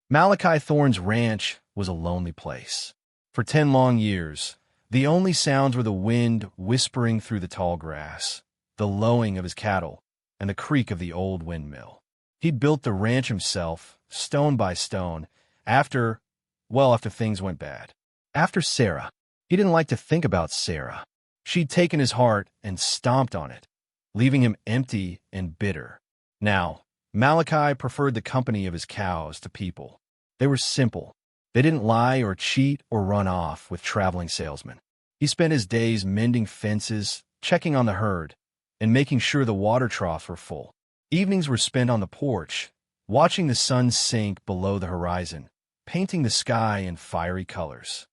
Malachi Thorne's ranch was a lonely place. For 10 long years, the only sounds were the wind whispering through the tall grass, the lowing of his cattle, and the creak of the old windmill. He'd built the ranch himself, stone by stone, after things went bad. After Sarah. He didn't like to think about Sarah. She'd taken his heart and stomped on it, leaving him empty and bitter. Now, Malachi preferred the company of his cows to people. They were simple. They didn't lie or cheat or run off with traveling salesmen. He spent his days mending fences, checking on the herd, and making sure the water troughs were full. Evenings were spent on the porch, watching the sun sink below the horizon, painting the sky in fiery colors.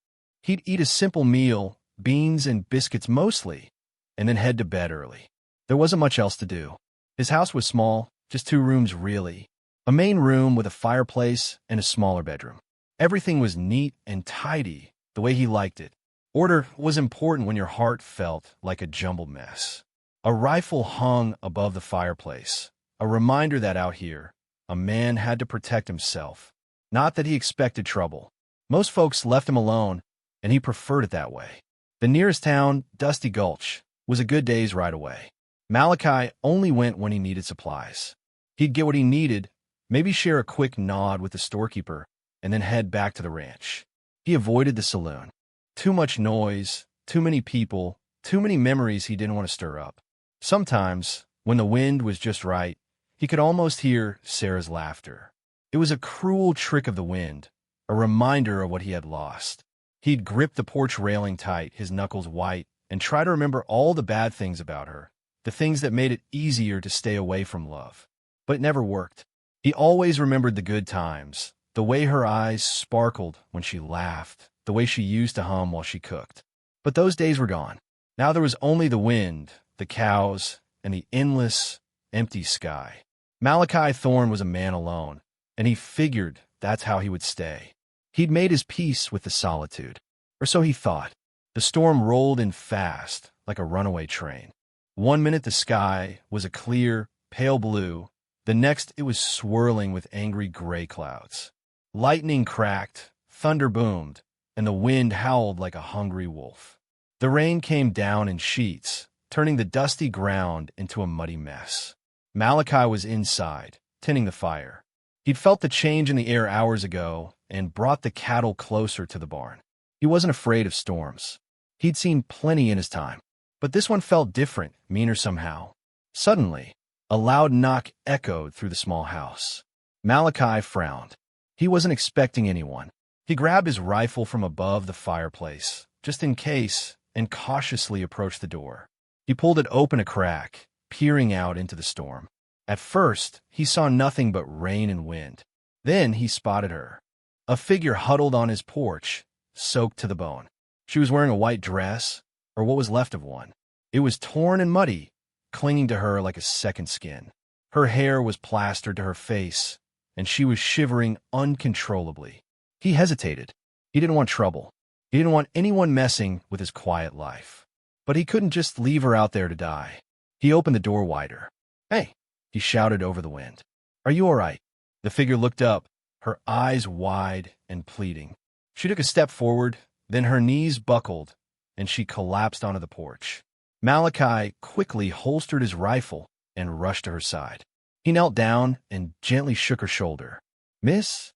He'd eat a simple meal, beans and biscuits mostly, and then head to bed early. There wasn't much else to do. His house was small, just 2 rooms really. A main room with a fireplace and a smaller bedroom. Everything was neat and tidy, the way he liked it. Order was important when your heart felt like a jumbled mess. A rifle hung above the fireplace, a reminder that out here, a man had to protect himself. Not that he expected trouble. Most folks left him alone, and he preferred it that way. The nearest town, Dusty Gulch, was a good day's ride away. Malachi only went when he needed supplies. He'd get what he needed, maybe share a quick nod with the storekeeper, and then head back to the ranch. He avoided the saloon. Too much noise, too many people, too many memories he didn't want to stir up. Sometimes, when the wind was just right, he could almost hear Sarah's laughter. It was a cruel trick of the wind, a reminder of what he had lost. He'd grip the porch railing tight, his knuckles white, and try to remember all the bad things about her, the things that made it easier to stay away from love. But it never worked. He always remembered the good times, the way her eyes sparkled when she laughed, the way she used to hum while she cooked. But those days were gone. Now there was only the wind, the cows, and the endless, empty sky. Malachi Thorne was a man alone, and he figured that's how he would stay. He'd made his peace with the solitude, or so he thought. The storm rolled in fast, like a runaway train. One minute the sky was a clear, pale blue. The next it was swirling with angry gray clouds. Lightning cracked, thunder boomed, and the wind howled like a hungry wolf. The rain came down in sheets, turning the dusty ground into a muddy mess. Malachi was inside, tending the fire. He'd felt the change in the air hours ago and brought the cattle closer to the barn. He wasn't afraid of storms. He'd seen plenty in his time. But this one felt different, meaner somehow. Suddenly, a loud knock echoed through the small house. Malachi frowned. He wasn't expecting anyone. He grabbed his rifle from above the fireplace, just in case, and cautiously approached the door. He pulled it open a crack, peering out into the storm. At first, he saw nothing but rain and wind. Then he spotted her. A figure huddled on his porch, soaked to the bone. She was wearing a white dress, or what was left of one. It was torn and muddy, clinging to her like a second skin. Her hair was plastered to her face, and she was shivering uncontrollably. He hesitated. He didn't want trouble. He didn't want anyone messing with his quiet life. But he couldn't just leave her out there to die. He opened the door wider. "Hey," he shouted over the wind. "Are you all right?" The figure looked up, her eyes wide and pleading. She took a step forward, then her knees buckled, and she collapsed onto the porch. Malachi quickly holstered his rifle and rushed to her side. He knelt down and gently shook her shoulder. Miss,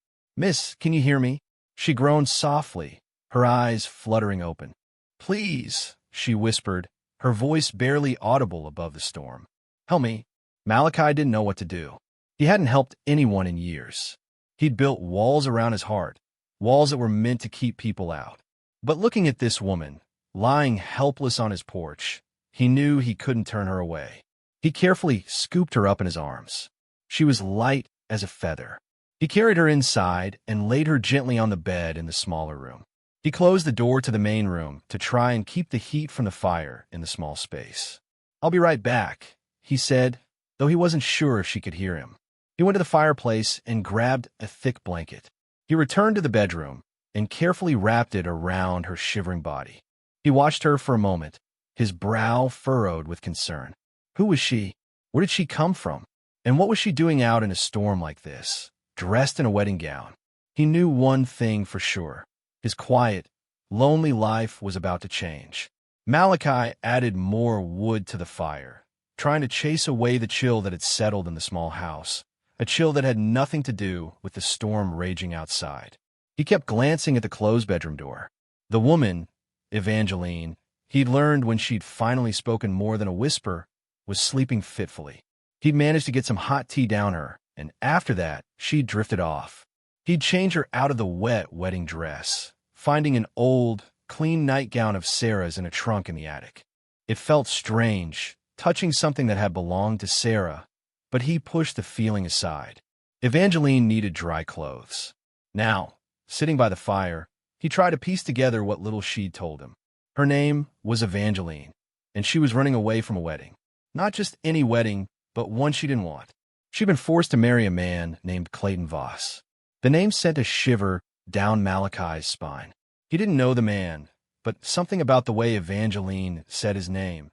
can you hear me?" She groaned softly, her eyes fluttering open. "Please," she whispered, her voice barely audible above the storm. "Help me." Malachi didn't know what to do. He hadn't helped anyone in years. He'd built walls around his heart, walls that were meant to keep people out. But looking at this woman, lying helpless on his porch, he knew he couldn't turn her away. He carefully scooped her up in his arms. She was light as a feather. He carried her inside and laid her gently on the bed in the smaller room. He closed the door to the main room to try and keep the heat from the fire in the small space. "I'll be right back," he said, though he wasn't sure if she could hear him. He went to the fireplace and grabbed a thick blanket. He returned to the bedroom and carefully wrapped it around her shivering body. He watched her for a moment, his brow furrowed with concern. Who was she? Where did she come from? And what was she doing out in a storm like this, dressed in a wedding gown? He knew one thing for sure. His quiet, lonely life was about to change. Malachi added more wood to the fire, trying to chase away the chill that had settled in the small house, a chill that had nothing to do with the storm raging outside. He kept glancing at the closed bedroom door. The woman, Evangeline, he'd learned when she'd finally spoken more than a whisper, was sleeping fitfully. He'd managed to get some hot tea down her, and after that, she'd drifted off. He'd change her out of the wet wedding dress, finding an old, clean nightgown of Sarah's in a trunk in the attic. It felt strange, touching something that had belonged to Sarah, but he pushed the feeling aside. Evangeline needed dry clothes. Now, sitting by the fire, he tried to piece together what little she'd told him. Her name was Evangeline, and she was running away from a wedding. Not just any wedding, but one she didn't want. She'd been forced to marry a man named Clayton Voss. The name sent a shiver down Malachi's spine. He didn't know the man, but something about the way Evangeline said his name.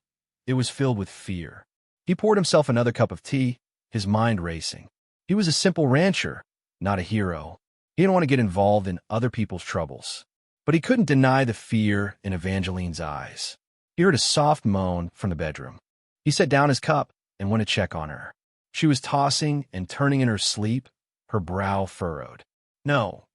It was filled with fear. He poured himself another cup of tea, his mind racing. He was a simple rancher, not a hero. He didn't want to get involved in other people's troubles. But he couldn't deny the fear in Evangeline's eyes. He heard a soft moan from the bedroom. He set down his cup and went to check on her. She was tossing and turning in her sleep, her brow furrowed. "No,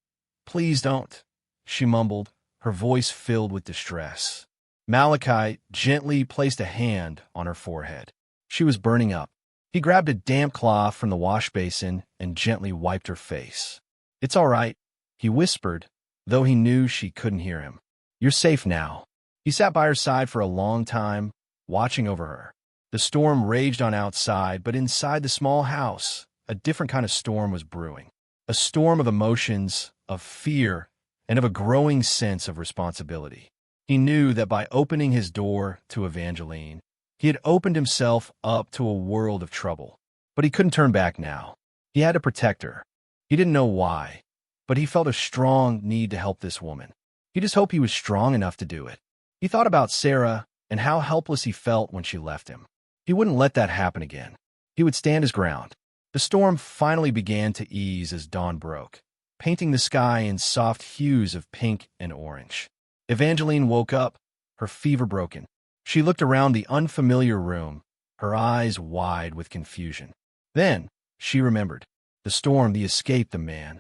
please don't," she mumbled, her voice filled with distress. Malachi gently placed a hand on her forehead. She was burning up. He grabbed a damp cloth from the wash basin and gently wiped her face. "It's all right," he whispered, though he knew she couldn't hear him. "You're safe now." He sat by her side for a long time, watching over her. The storm raged on outside, but inside the small house, a different kind of storm was brewing. A storm of emotions, of fear, and of a growing sense of responsibility. He knew that by opening his door to Evangeline, he had opened himself up to a world of trouble. But he couldn't turn back now. He had to protect her. He didn't know why, but he felt a strong need to help this woman. He just hoped he was strong enough to do it. He thought about Sarah and how helpless he felt when she left him. He wouldn't let that happen again. He would stand his ground. The storm finally began to ease as dawn broke, painting the sky in soft hues of pink and orange. Evangeline woke up, her fever broken. She looked around the unfamiliar room, her eyes wide with confusion. Then, she remembered. The storm, the escape, the man.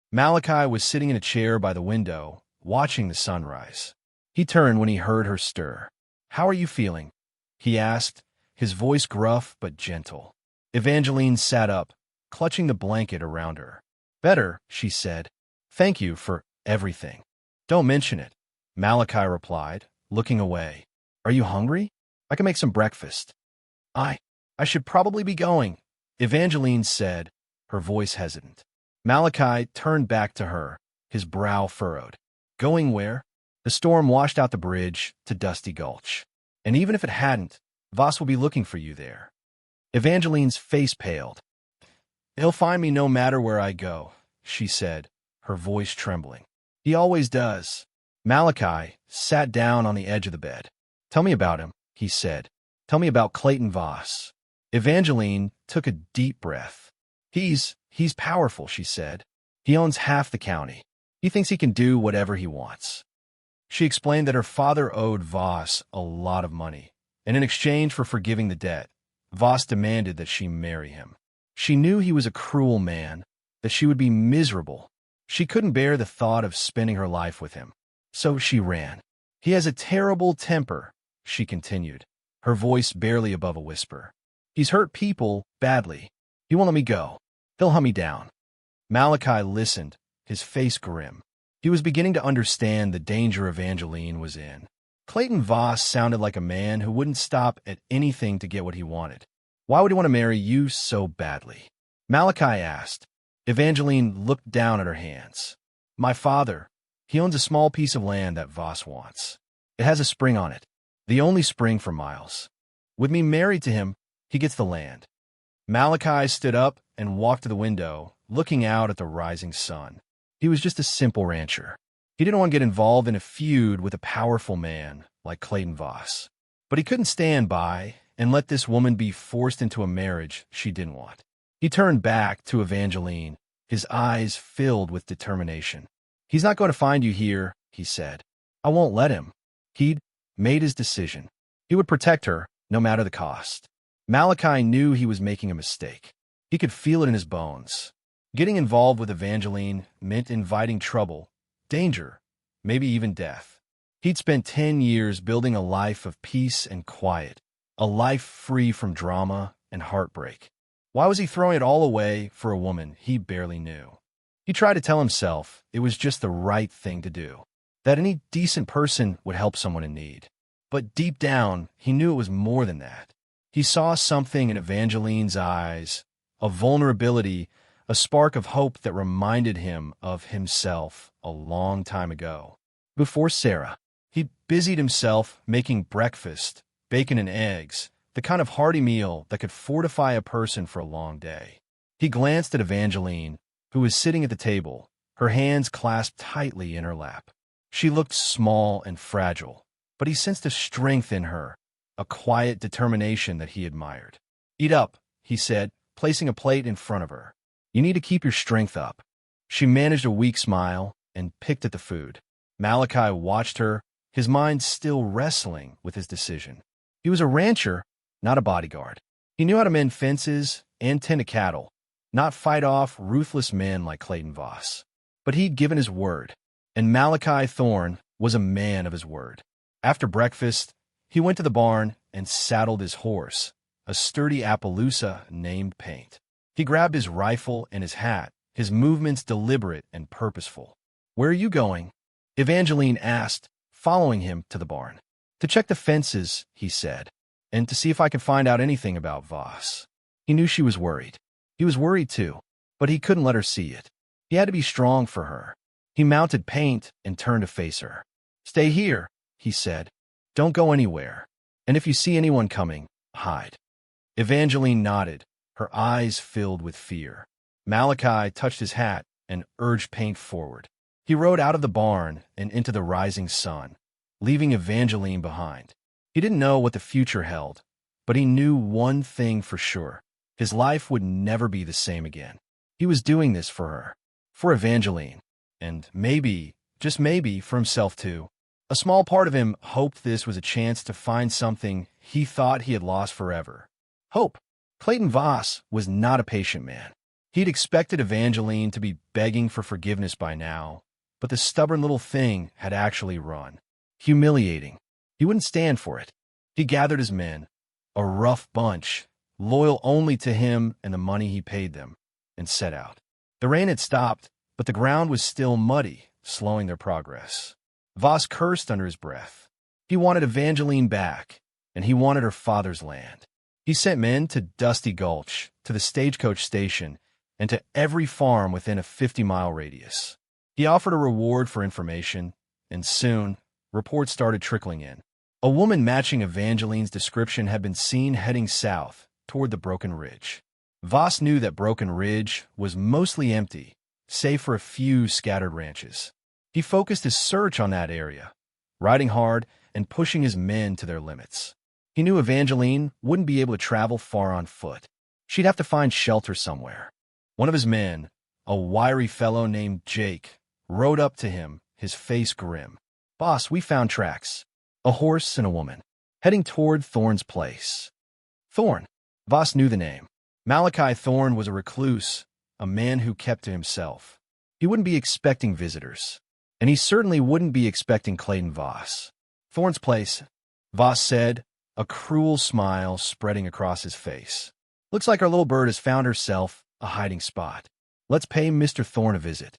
Malachi was sitting in a chair by the window, watching the sunrise. He turned when he heard her stir. "How are you feeling?" he asked, his voice gruff but gentle. Evangeline sat up, clutching the blanket around her. "Better," she said. "Thank you for everything." "Don't mention it," Malachi replied, looking away. "Are you hungry? I can make some breakfast." I should probably be going," Evangeline said, her voice hesitant. Malachi turned back to her, his brow furrowed. "Going where?" The storm washed out the bridge to Dusty Gulch. "And even if it hadn't, Voss will be looking for you there." Evangeline's face paled. "He'll find me no matter where I go," she said, her voice trembling. "He always does." Malachi sat down on the edge of the bed. "Tell me about him," he said. "Tell me about Clayton Voss." Evangeline took a deep breath. He's powerful," she said. "He owns half the county. He thinks he can do whatever he wants." She explained that her father owed Voss a lot of money, and in exchange for forgiving the debt, Voss demanded that she marry him. She knew he was a cruel man, that she would be miserable. She couldn't bear the thought of spending her life with him. So she ran. "He has a terrible temper," she continued, her voice barely above a whisper. "He's hurt people badly. He won't let me go. He'll hunt me down." Malachi listened, his face grim. He was beginning to understand the danger Evangeline was in. Clayton Voss sounded like a man who wouldn't stop at anything to get what he wanted. "Why would he want to marry you so badly?" Malachi asked. Evangeline looked down at her hands. "My father, he owns a small piece of land that Voss wants. It has a spring on it, the only spring for miles. With me married to him, he gets the land." Malachi stood up and walked to the window, looking out at the rising sun. He was just a simple rancher. He didn't want to get involved in a feud with a powerful man like Clayton Voss. But he couldn't stand by and let this woman be forced into a marriage she didn't want. He turned back to Evangeline, his eyes filled with determination. "He's not going to find you here," he said. "I won't let him." He'd made his decision. He would protect her, no matter the cost. Malachi knew he was making a mistake. He could feel it in his bones. Getting involved with Evangeline meant inviting trouble, danger, maybe even death. He'd spent 10 years building a life of peace and quiet, a life free from drama and heartbreak. Why was he throwing it all away for a woman he barely knew? He tried to tell himself it was just the right thing to do, that any decent person would help someone in need. But deep down, he knew it was more than that. He saw something in Evangeline's eyes, a vulnerability, a spark of hope that reminded him of himself a long time ago. Before Sarah, he busied himself making breakfast, bacon and eggs, the kind of hearty meal that could fortify a person for a long day. He glanced at Evangeline, who was sitting at the table, her hands clasped tightly in her lap. She looked small and fragile, but he sensed a strength in her, a quiet determination that he admired. "Eat up," he said, placing a plate in front of her. "You need to keep your strength up." She managed a weak smile and picked at the food. Malachi watched her, his mind still wrestling with his decision. He was a rancher, not a bodyguard. He knew how to mend fences and tend to cattle, not fight off ruthless men like Clayton Voss. But he'd given his word, and Malachi Thorne was a man of his word. After breakfast, he went to the barn and saddled his horse, a sturdy Appaloosa named Paint. He grabbed his rifle and his hat, his movements deliberate and purposeful. "Where are you going?" Evangeline asked, following him to the barn. "To check the fences," he said, "and to see if I can find out anything about Voss." He knew she was worried. He was worried too, but he couldn't let her see it. He had to be strong for her. He mounted Paint and turned to face her. "Stay here," he said. "Don't go anywhere. And if you see anyone coming, hide." Evangeline nodded, her eyes filled with fear. Malachi touched his hat and urged Paint forward. He rode out of the barn and into the rising sun, leaving Evangeline behind. He didn't know what the future held, but he knew one thing for sure. His life would never be the same again. He was doing this for her, for Evangeline, and maybe, just maybe, for himself too. A small part of him hoped this was a chance to find something he thought he had lost forever. Hope. Clayton Voss was not a patient man. He'd expected Evangeline to be begging for forgiveness by now, but the stubborn little thing had actually run. Humiliating. He wouldn't stand for it. He gathered his men, a rough bunch, loyal only to him and the money he paid them, and set out. The rain had stopped, but the ground was still muddy, slowing their progress. Voss cursed under his breath. He wanted Evangeline back, and he wanted her father's land. He sent men to Dusty Gulch, to the stagecoach station, and to every farm within a 50-mile radius. He offered a reward for information, and soon, reports started trickling in. A woman matching Evangeline's description had been seen heading south toward the Broken Ridge. Voss knew that Broken Ridge was mostly empty, save for a few scattered ranches. He focused his search on that area, riding hard and pushing his men to their limits. He knew Evangeline wouldn't be able to travel far on foot. She'd have to find shelter somewhere. One of his men, a wiry fellow named Jake, rode up to him, his face grim. "Boss, we found tracks. A horse and a woman, heading toward Thorne's place." Thorne. Voss knew the name. Malachi Thorne was a recluse, a man who kept to himself. He wouldn't be expecting visitors, and he certainly wouldn't be expecting Clayton Voss. "Thorne's place," Voss said, a cruel smile spreading across his face. "Looks like our little bird has found herself a hiding spot. Let's pay Mr. Thorne a visit."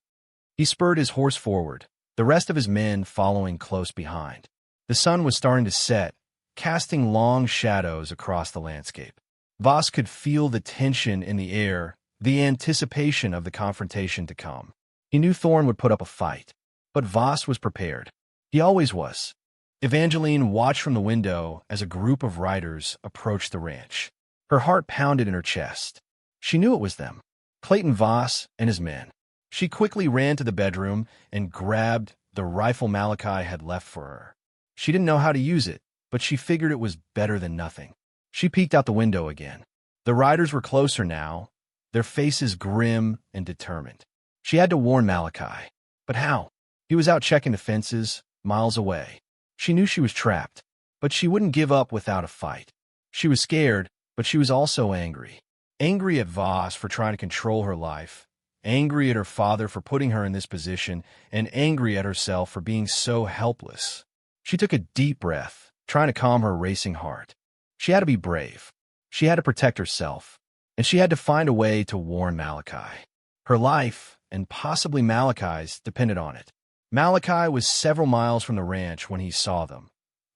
He spurred his horse forward, the rest of his men following close behind. The sun was starting to set, casting long shadows across the landscape. Voss could feel the tension in the air, the anticipation of the confrontation to come. He knew Thorne would put up a fight, but Voss was prepared. He always was. Evangeline watched from the window as a group of riders approached the ranch. Her heart pounded in her chest. She knew it was them, Clayton Voss and his men. She quickly ran to the bedroom and grabbed the rifle Malachi had left for her. She didn't know how to use it, but she figured it was better than nothing. She peeked out the window again. The riders were closer now, their faces grim and determined. She had to warn Malachi. But how? He was out checking the fences, miles away. She knew she was trapped, but she wouldn't give up without a fight. She was scared, but she was also angry. Angry at Voss for trying to control her life, angry at her father for putting her in this position, and angry at herself for being so helpless. She took a deep breath, trying to calm her racing heart. She had to be brave. She had to protect herself, and she had to find a way to warn Malachi. Her life, and possibly Malachi's, depended on it. Malachi was several miles from the ranch when he saw them.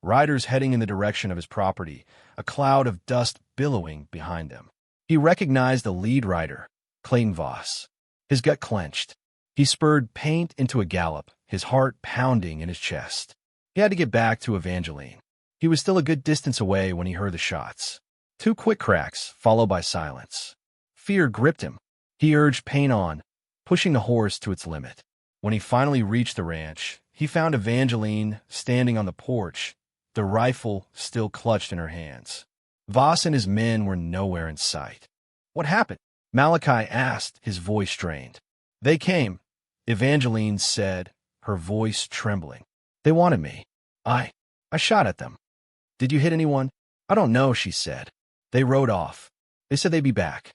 Riders heading in the direction of his property, a cloud of dust billowing behind them. He recognized the lead rider, Clayton Voss. His gut clenched. He spurred Paint into a gallop, his heart pounding in his chest. He had to get back to Evangeline. He was still a good distance away when he heard the shots. 2 quick cracks, followed by silence. Fear gripped him. He urged Paint on, pushing the horse to its limit. When he finally reached the ranch, he found Evangeline standing on the porch, the rifle still clutched in her hands. Voss and his men were nowhere in sight. What happened? Malachi asked, his voice strained. They came, Evangeline said, her voice trembling. They wanted me. I shot at them. Did you hit anyone? I don't know, she said. They rode off. They said they'd be back.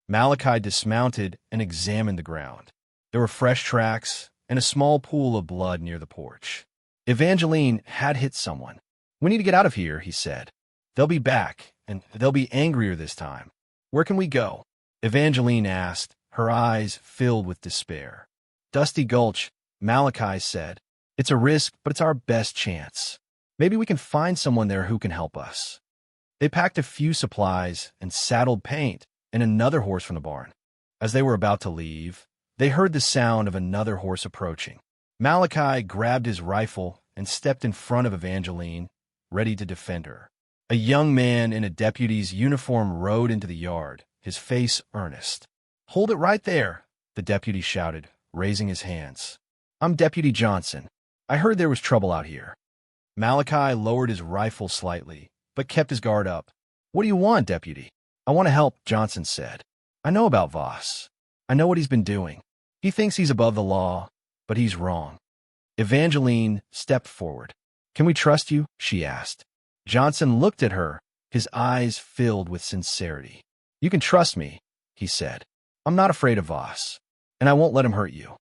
Malachi dismounted and examined the ground. There were fresh tracks and a small pool of blood near the porch. Evangeline had hit someone. We need to get out of here, he said. They'll be back, and they'll be angrier this time. Where can we go? Evangeline asked, her eyes filled with despair. Dusty Gulch, Malachi said. It's a risk, but it's our best chance. Maybe we can find someone there who can help us. They packed a few supplies and saddled Paint and another horse from the barn. As they were about to leave, they heard the sound of another horse approaching. Malachi grabbed his rifle and stepped in front of Evangeline, ready to defend her. A young man in a deputy's uniform rode into the yard, his face earnest. Hold it right there, the deputy shouted, raising his hands. I'm Deputy Johnson. I heard there was trouble out here. Malachi lowered his rifle slightly, but kept his guard up. What do you want, deputy? I want to help, Johnson said. I know about Voss. I know what he's been doing. He thinks he's above the law, but he's wrong. Evangeline stepped forward. Can we trust you? She asked. Johnson looked at her, his eyes filled with sincerity. You can trust me, he said. I'm not afraid of Voss, and I won't let him hurt you.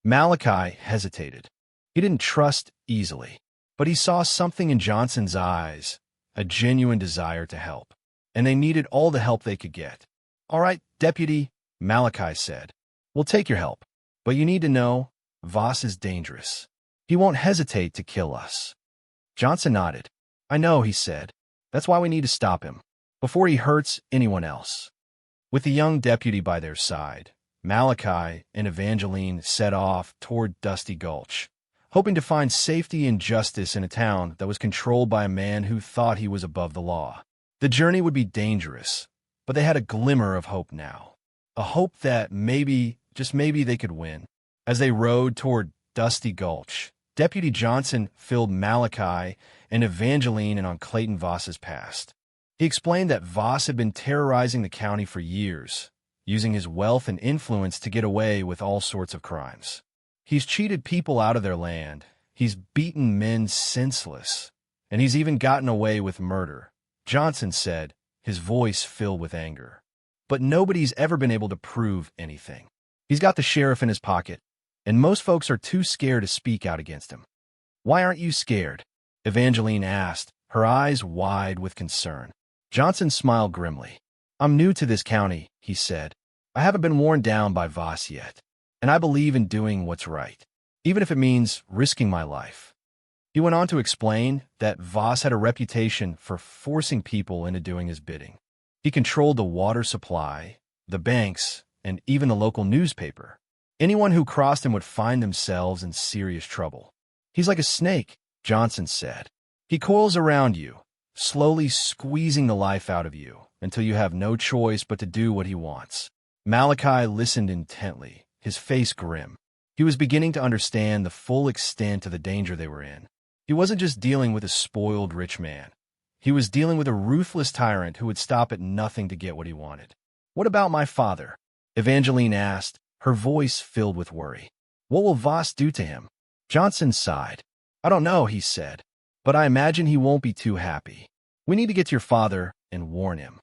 Malachi hesitated. He didn't trust easily, but he saw something in Johnson's eyes, a genuine desire to help, and they needed all the help they could get. All right, deputy, Malachi said. We'll take your help, but you need to know Voss is dangerous. He won't hesitate to kill us. Johnson nodded. I know, he said. That's why we need to stop him, before he hurts anyone else. With the young deputy by their side, Malachi and Evangeline set off toward Dusty Gulch, hoping to find safety and justice in a town that was controlled by a man who thought he was above the law. The journey would be dangerous, but they had a glimmer of hope now. A hope that maybe, just maybe, they could win. As they rode toward Dusty Gulch, Deputy Johnson filled Malachi and Evangeline in on Clayton Voss's past. He explained that Voss had been terrorizing the county for years, using his wealth and influence to get away with all sorts of crimes. He's cheated people out of their land, he's beaten men senseless, and he's even gotten away with murder, Johnson said, his voice filled with anger. But nobody's ever been able to prove anything. He's got the sheriff in his pocket, and most folks are too scared to speak out against him. Why aren't you scared? Evangeline asked, her eyes wide with concern. Johnson smiled grimly. I'm new to this county, he said. I haven't been worn down by Voss yet, and I believe in doing what's right, even if it means risking my life. He went on to explain that Voss had a reputation for forcing people into doing his bidding. He controlled the water supply, the banks, and even the local newspaper. Anyone who crossed him would find themselves in serious trouble. He's like a snake, Johnson said. He coils around you, slowly squeezing the life out of you until you have no choice but to do what he wants. Malachi listened intently, his face grim. He was beginning to understand the full extent of the danger they were in. He wasn't just dealing with a spoiled rich man. He was dealing with a ruthless tyrant who would stop at nothing to get what he wanted. What about my father? Evangeline asked, her voice filled with worry. What will Voss do to him? Johnson sighed. I don't know, he said, but I imagine he won't be too happy. We need to get to your father and warn him.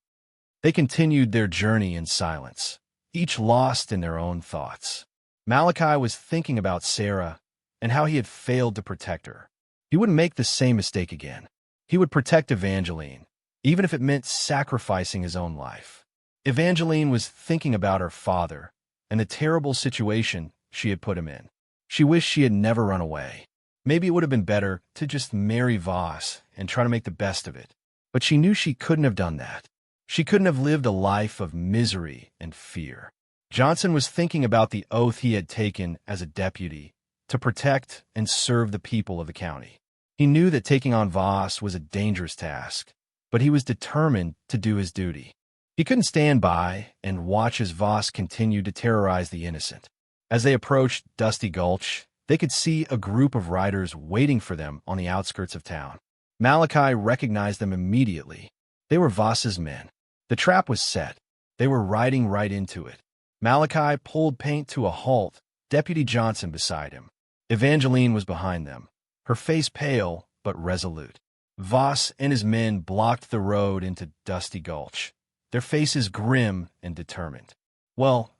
They continued their journey in silence, each lost in their own thoughts. Malachi was thinking about Sarah and how he had failed to protect her. He wouldn't make the same mistake again. He would protect Evangeline, even if it meant sacrificing his own life. Evangeline was thinking about her father and the terrible situation she had put him in. She wished she had never run away. Maybe it would have been better to just marry Voss and try to make the best of it. But she knew she couldn't have done that. She couldn't have lived a life of misery and fear. Johnson was thinking about the oath he had taken as a deputy to protect and serve the people of the county. He knew that taking on Voss was a dangerous task, but he was determined to do his duty. He couldn't stand by and watch as Voss continued to terrorize the innocent. As they approached Dusty Gulch, they could see a group of riders waiting for them on the outskirts of town. Malachi recognized them immediately. They were Voss's men. The trap was set. They were riding right into it. Malachi pulled Paint to a halt, Deputy Johnson beside him. Evangeline was behind them, her face pale but resolute. Voss and his men blocked the road into Dusty Gulch, their faces grim and determined. Well,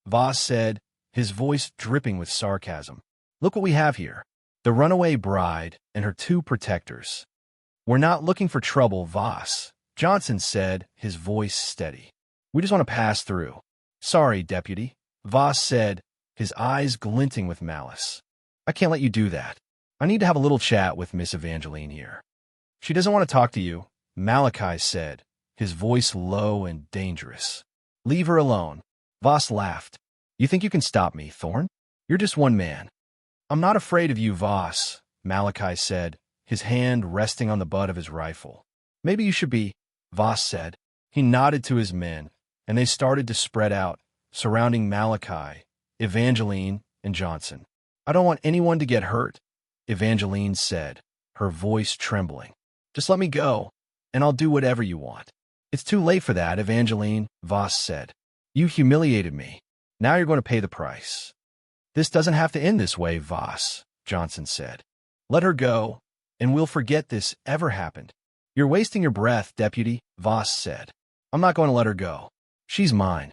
Voss said, his voice dripping with sarcasm. Look what we have here. The runaway bride and her two protectors. We're not looking for trouble, Voss, Johnson said, his voice steady. We just want to pass through. Sorry, Deputy, Voss said, his eyes glinting with malice. I can't let you do that. I need to have a little chat with Miss Evangeline here. She doesn't want to talk to you, Malachi said, his voice low and dangerous. Leave her alone. Voss laughed. You think you can stop me, Thorn? You're just one man. I'm not afraid of you, Voss, Malachi said, his hand resting on the butt of his rifle. Maybe you should be, Voss said. He nodded to his men, and they started to spread out, surrounding Malachi, Evangeline, and Johnson. I don't want anyone to get hurt, Evangeline said, her voice trembling. Just let me go, and I'll do whatever you want. It's too late for that, Evangeline, Voss said. You humiliated me. Now you're going to pay the price. This doesn't have to end this way, Voss, Johnson said. Let her go, and we'll forget this ever happened. You're wasting your breath, Deputy, Voss said. I'm not going to let her go. She's mine.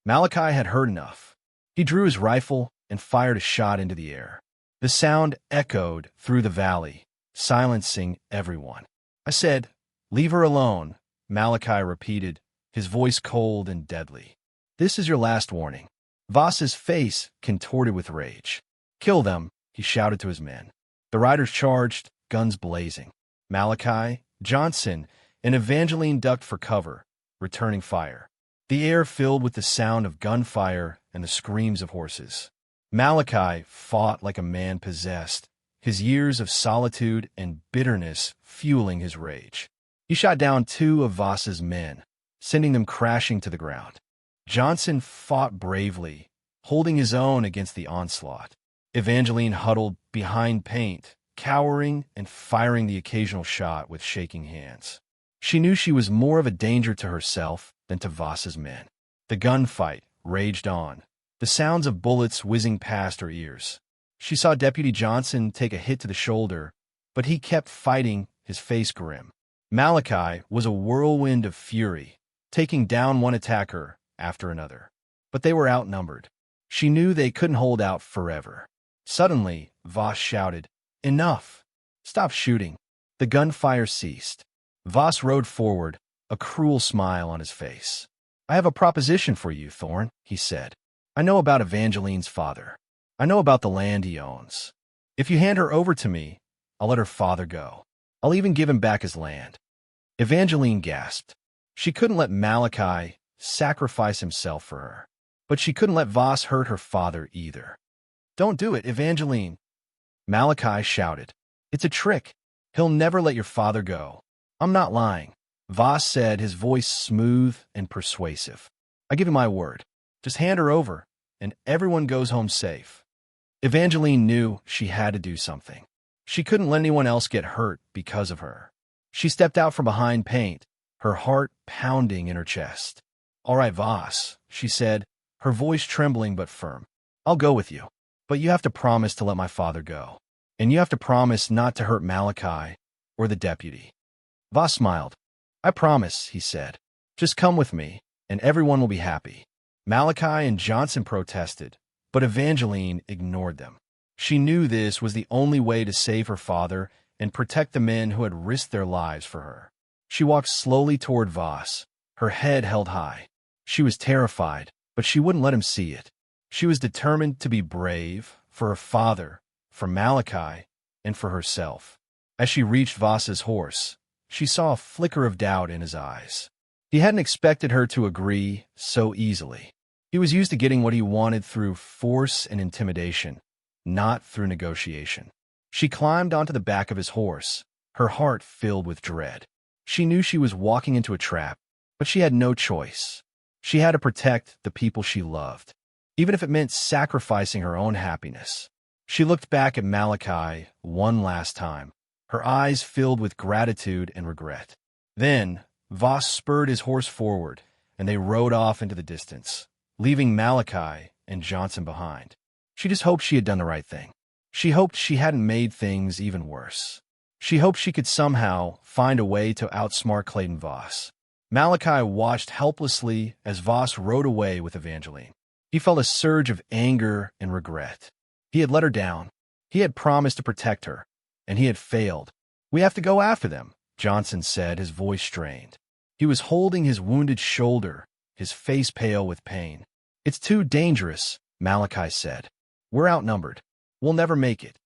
Malachi had heard enough. He drew his rifle and fired a shot into the air. The sound echoed through the valley, silencing everyone. I said, leave her alone, Malachi repeated, his voice cold and deadly. This is your last warning. Voss's face contorted with rage. Kill them, he shouted to his men. The riders charged, guns blazing. Malachi, Johnson, and Evangeline ducked for cover, returning fire. The air filled with the sound of gunfire and the screams of horses. Malachi fought like a man possessed, his years of solitude and bitterness fueling his rage. He shot down 2 of Voss's men, sending them crashing to the ground. Johnson fought bravely, holding his own against the onslaught. Evangeline huddled behind Paint, cowering and firing the occasional shot with shaking hands. She knew she was more of a danger to herself than to Voss's men. The gunfight raged on, the sounds of bullets whizzing past her ears. She saw Deputy Johnson take a hit to the shoulder, but he kept fighting, his face grim. Malachi was a whirlwind of fury, taking down one attacker after another. But they were outnumbered. She knew they couldn't hold out forever. Suddenly, Voss shouted, Enough! Stop shooting. The gunfire ceased. Voss rode forward, a cruel smile on his face. I have a proposition for you, Thorn, he said. I know about Evangeline's father. I know about the land he owns. If you hand her over to me, I'll let her father go. I'll even give him back his land. Evangeline gasped. She couldn't let Malachi sacrifice himself for her. But she couldn't let Voss hurt her father either. Don't do it, Evangeline, Malachi shouted. It's a trick. He'll never let your father go. I'm not lying, Voss said, his voice smooth and persuasive. I give you my word. Just hand her over, and everyone goes home safe. Evangeline knew she had to do something. She couldn't let anyone else get hurt because of her. She stepped out from behind Paint, her heart pounding in her chest. All right, Voss, she said, her voice trembling but firm. "I'll go with you. But you have to promise to let my father go. And you have to promise not to hurt Malachi or the deputy." Voss smiled. "I promise," he said. "Just come with me, and everyone will be happy." Malachi and Johnson protested, but Evangeline ignored them. She knew this was the only way to save her father and protect the men who had risked their lives for her. She walked slowly toward Voss, her head held high. She was terrified, but she wouldn't let him see it. She was determined to be brave for her father, for Malachi, and for herself. As she reached Voss's horse, she saw a flicker of doubt in his eyes. He hadn't expected her to agree so easily. He was used to getting what he wanted through force and intimidation, not through negotiation. She climbed onto the back of his horse, her heart filled with dread. She knew she was walking into a trap, but she had no choice. She had to protect the people she loved, even if it meant sacrificing her own happiness. She looked back at Malachi one last time, her eyes filled with gratitude and regret. Then, Voss spurred his horse forward, and they rode off into the distance, leaving Malachi and Johnson behind. She just hoped she had done the right thing. She hoped she hadn't made things even worse. She hoped she could somehow find a way to outsmart Clayton Voss. Malachi watched helplessly as Voss rode away with Evangeline. He felt a surge of anger and regret. He had let her down. He had promised to protect her, and he had failed. "We have to go after them," Johnson said, his voice strained. He was holding his wounded shoulder, his face pale with pain. "It's too dangerous," Malachi said. "We're outnumbered. We'll never make it."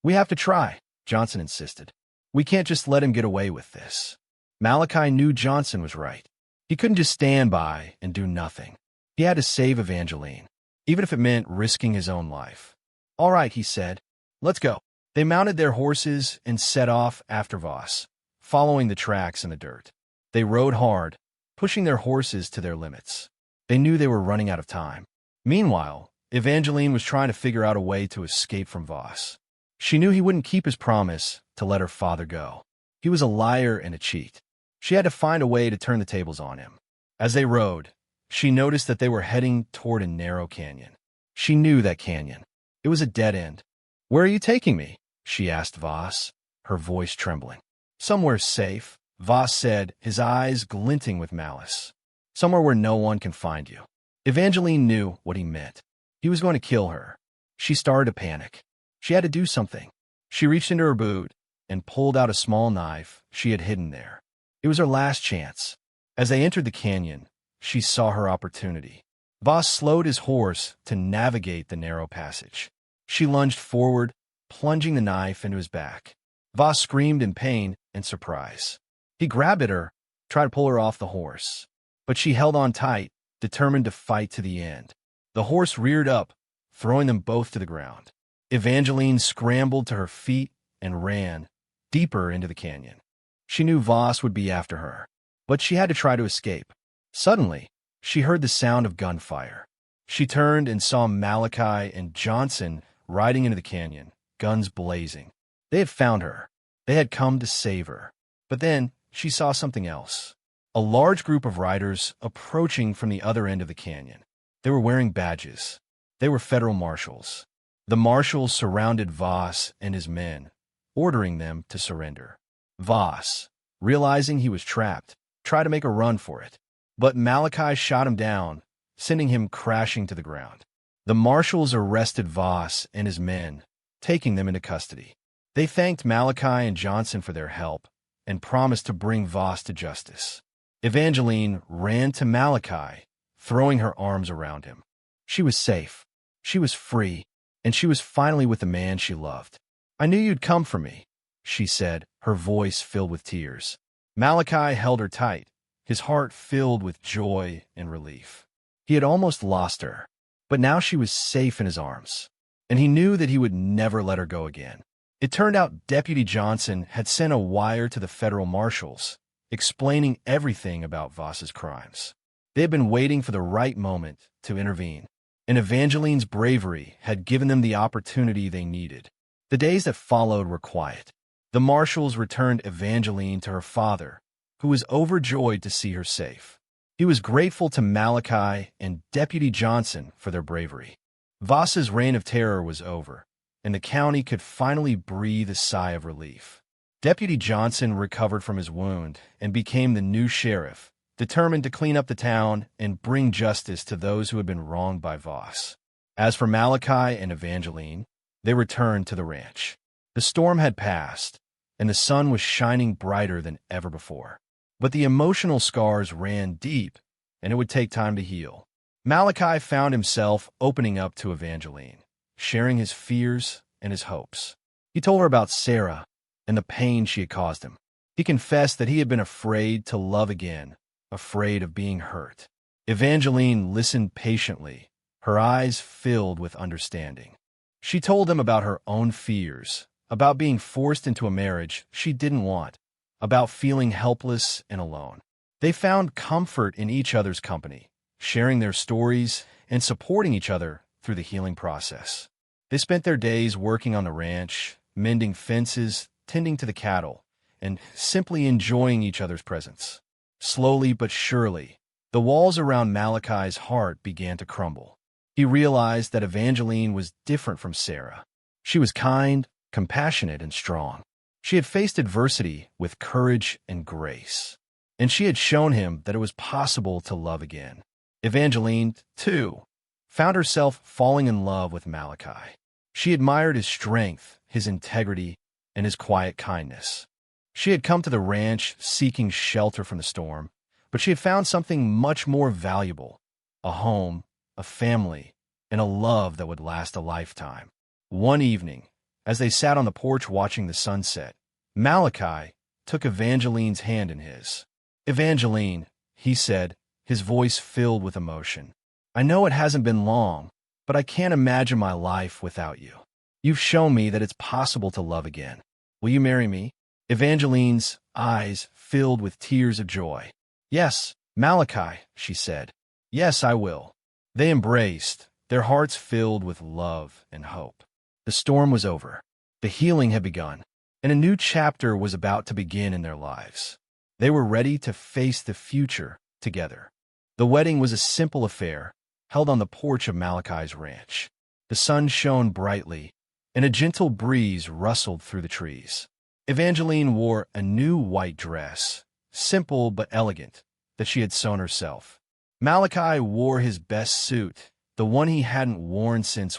"We have to try," Johnson insisted. "We can't just let him get away with this." Malachi knew Johnson was right. He couldn't just stand by and do nothing. He had to save Evangeline, even if it meant risking his own life. "All right," he said. "Let's go." They mounted their horses and set off after Voss, following the tracks in the dirt. They rode hard, pushing their horses to their limits. They knew they were running out of time. Meanwhile, Evangeline was trying to figure out a way to escape from Voss. She knew he wouldn't keep his promise to let her father go. He was a liar and a cheat. She had to find a way to turn the tables on him. As they rode, she noticed that they were heading toward a narrow canyon. She knew that canyon. It was a dead end. "Where are you taking me?" she asked Voss, her voice trembling. "Somewhere safe," Voss said, his eyes glinting with malice. "Somewhere where no one can find you." Evangeline knew what he meant. He was going to kill her. She started to panic. She had to do something. She reached into her boot and pulled out a small knife she had hidden there. It was her last chance. As they entered the canyon, she saw her opportunity. Voss slowed his horse to navigate the narrow passage. She lunged forward, plunging the knife into his back. Voss screamed in pain and surprise. He grabbed at her, tried to pull her off the horse, but she held on tight, determined to fight to the end. The horse reared up, throwing them both to the ground. Evangeline scrambled to her feet and ran deeper into the canyon. She knew Voss would be after her, but she had to try to escape. Suddenly, she heard the sound of gunfire. She turned and saw Malachi and Johnson riding into the canyon, guns blazing. They had found her. They had come to save her. But then she saw something else. A large group of riders approaching from the other end of the canyon. They were wearing badges. They were federal marshals. The marshals surrounded Voss and his men, ordering them to surrender. Voss, realizing he was trapped, tried to make a run for it. But Malachi shot him down, sending him crashing to the ground. The marshals arrested Voss and his men, taking them into custody. They thanked Malachi and Johnson for their help and promised to bring Voss to justice. Evangeline ran to Malachi, throwing her arms around him. She was safe. She was free, and she was finally with the man she loved. "I knew you'd come for me," she said, her voice filled with tears. Malachi held her tight, his heart filled with joy and relief. He had almost lost her, but now she was safe in his arms, and he knew that he would never let her go again. It turned out Deputy Johnson had sent a wire to the federal marshals, explaining everything about Voss's crimes. They had been waiting for the right moment to intervene, and Evangeline's bravery had given them the opportunity they needed. The days that followed were quiet. The marshals returned Evangeline to her father, who was overjoyed to see her safe. He was grateful to Malachi and Deputy Johnson for their bravery. Voss's reign of terror was over, and the county could finally breathe a sigh of relief. Deputy Johnson recovered from his wound and became the new sheriff, determined to clean up the town and bring justice to those who had been wronged by Voss. As for Malachi and Evangeline, they returned to the ranch. The storm had passed, and the sun was shining brighter than ever before. But the emotional scars ran deep, and it would take time to heal. Malachi found himself opening up to Evangeline, sharing his fears and his hopes. He told her about Sarah and the pain she had caused him. He confessed that he had been afraid to love again, afraid of being hurt. Evangeline listened patiently, her eyes filled with understanding. She told him about her own fears, about being forced into a marriage she didn't want, about feeling helpless and alone. They found comfort in each other's company, sharing their stories and supporting each other through the healing process. They spent their days working on the ranch, mending fences, tending to the cattle, and simply enjoying each other's presence. Slowly but surely, the walls around Malachi's heart began to crumble. He realized that Evangeline was different from Sarah. She was kind, compassionate, and strong. She had faced adversity with courage and grace, and she had shown him that it was possible to love again. Evangeline, too, found herself falling in love with Malachi. She admired his strength, his integrity, and his quiet kindness. She had come to the ranch seeking shelter from the storm, but she had found something much more valuable: a home, a family, and a love that would last a lifetime. One evening, as they sat on the porch watching the sunset, Malachi took Evangeline's hand in his. "Evangeline," he said, his voice filled with emotion, "I know it hasn't been long, but I can't imagine my life without you. You've shown me that it's possible to love again. Will you marry me?" Evangeline's eyes filled with tears of joy. "Yes, Malachi," she said. "Yes, I will." They embraced, their hearts filled with love and hope. The storm was over. The healing had begun, and a new chapter was about to begin in their lives. They were ready to face the future together. The wedding was a simple affair, held on the porch of Malachi's ranch. The sun shone brightly, and a gentle breeze rustled through the trees. Evangeline wore a new white dress, simple but elegant, that she had sewn herself. Malachi wore his best suit, the one he hadn't worn since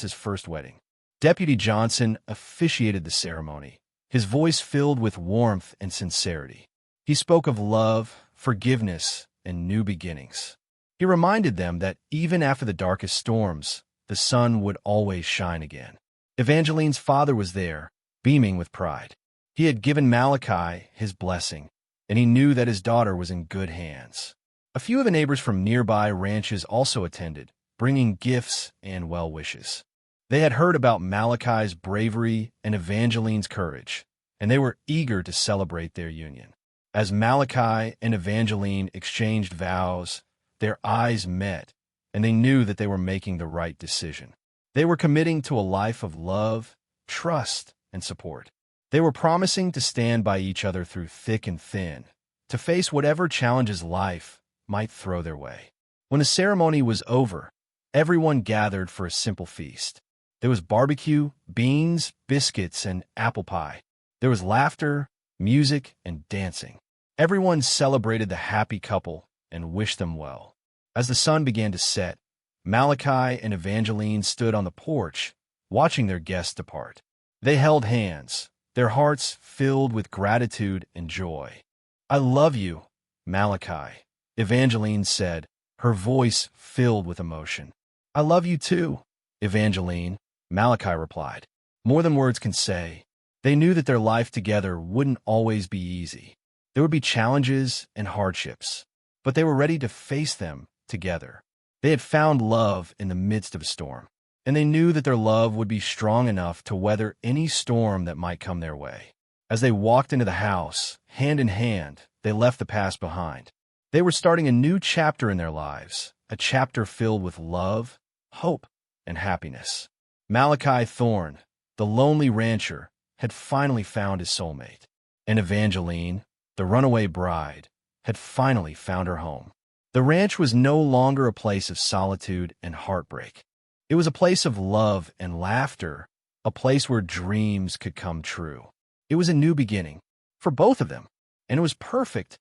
his first wedding. Deputy Johnson officiated the ceremony, his voice filled with warmth and sincerity. He spoke of love, forgiveness, and new beginnings. He reminded them that even after the darkest storms, the sun would always shine again. Evangeline's father was there, beaming with pride. He had given Malachi his blessing, and he knew that his daughter was in good hands. A few of the neighbors from nearby ranches also attended, bringing gifts and well wishes. They had heard about Malachi's bravery and Evangeline's courage, and they were eager to celebrate their union. As Malachi and Evangeline exchanged vows, their eyes met, and they knew that they were making the right decision. They were committing to a life of love, trust, and support. They were promising to stand by each other through thick and thin, to face whatever challenges life might throw their way. When the ceremony was over, everyone gathered for a simple feast. There was barbecue, beans, biscuits, and apple pie. There was laughter, music, and dancing. Everyone celebrated the happy couple and wished them well. As the sun began to set, Malachi and Evangeline stood on the porch, watching their guests depart. They held hands, their hearts filled with gratitude and joy. "I love you, Malachi," Evangeline said, her voice filled with emotion. "I love you too, Evangeline," Malachi replied. More than words can say, they knew that their life together wouldn't always be easy. There would be challenges and hardships, but they were ready to face them together. They had found love in the midst of a storm, and they knew that their love would be strong enough to weather any storm that might come their way. As they walked into the house, hand in hand, they left the past behind. They were starting a new chapter in their lives, a chapter filled with love, hope, and happiness. Malachi Thorne, the lonely rancher, had finally found his soulmate, and Evangeline, the runaway bride, had finally found her home. The ranch was no longer a place of solitude and heartbreak. It was a place of love and laughter, a place where dreams could come true. It was a new beginning for both of them, and it was perfect